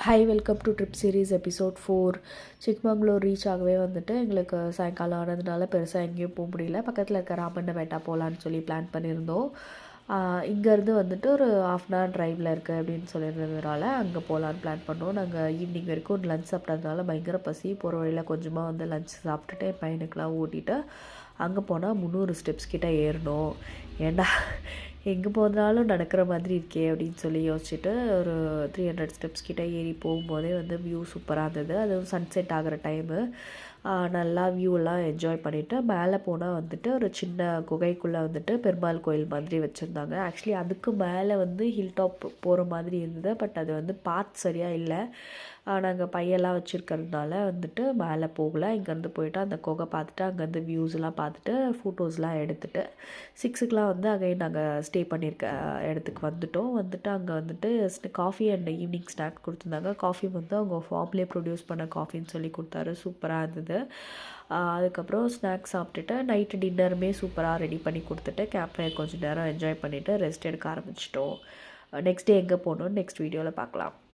Hi welcome to trip series episode 4. Chikmagalur reach ஆகவே வந்துட்டு எங்களுக்கு சாயங்காலம் ஆனதுனால பெருசாக எங்கேயும் போக முடியல. பக்கத்தில் இருக்க ராமண்ணபேட்டா போகலான்னு சொல்லி பிளான் பண்ணியிருந்தோம். இங்கேருந்து வந்துட்டு ஒரு ½ ட்ரைவில் இருக்குது அப்படின்னு சொல்லியிருந்ததுனால அங்கே போகலான்னு பிளான் பண்ணோம். நாங்கள் ஈவினிங் வரைக்கும் லஞ்ச் சாப்பிட்டதுனால பயங்கர பசி. போகிற வழியில் கொஞ்சமாக வந்து லஞ்ச் சாப்பிட்டுட்டு என் பையனுக்கெலாம் ஓட்டிட்டு அங்கே போனால் 300 ஸ்டெப்ஸ் கிட்டே ஏறணும். ஏண்டா எங்கே போனாலும் நடக்கிற மாதிரி இருக்கே அப்படின்னு சொல்லி யோசிச்சுட்டு ஒரு 300 ஸ்டெப்ஸ் கிட்டே ஏறி போகும்போதே வந்து வியூ சூப்பராக இருந்தது. அதுவும் சன்செட் ஆகிற டைமு. நல்லா வியூலாம் என்ஜாய் பண்ணிவிட்டு மேலே போனால் வந்துட்டு ஒரு சின்ன குகைக்குள்ளே வந்துட்டு பெருமாள் கோயில் மாதிரி வச்சுருந்தாங்க. ஆக்சுவலி அதுக்கு மேலே வந்து ஹில் டாப் போகிற மாதிரி இருந்தது. பட் அது வந்து பாத் சரியாக இல்லை. நாங்கள் பையெல்லாம் வச்சுருக்கிறதுனால வந்துட்டு மேலே போகலை. இங்கேருந்து போயிட்டு அந்த குகை பார்த்துட்டு அங்கேருந்து வியூஸ்லாம் பார்த்துட்டு ஃபோட்டோஸ்லாம் எடுத்துகிட்டு 6க்குலாம் வந்து அகைன் நாங்கள் ஸ்டே பண்ணியிருக்க இடத்துக்கு வந்துட்டு அங்கே வந்துட்டு காஃபி அண்ட் ஈவினிங் ஸ்நாக்ஸ் கொடுத்துருந்தாங்க. காஃபி வந்து அவங்க ஃபார்ம்லேயே ப்ரொடியூஸ் பண்ண காஃபின்னு சொல்லி கொடுத்தாரு. சூப்பராக இருந்தது. அதுக்கப்புறம் ஸ்நாக்ஸ் சாப்பிட்டுட்டு நைட்டு டின்னருமே சூப்பராக ரெடி பண்ணி கொடுத்துட்டு கேம்ப் ஃபயர் கொஞ்சம் நேரம் என்ஜாய் பண்ணிவிட்டு ரெஸ்ட் எடுக்க ஆரம்பிச்சிட்டோம். நெக்ஸ்ட் டே எங்கே போகணுன்னு நெக்ஸ்ட் வீடியோவில் பார்க்கலாம்.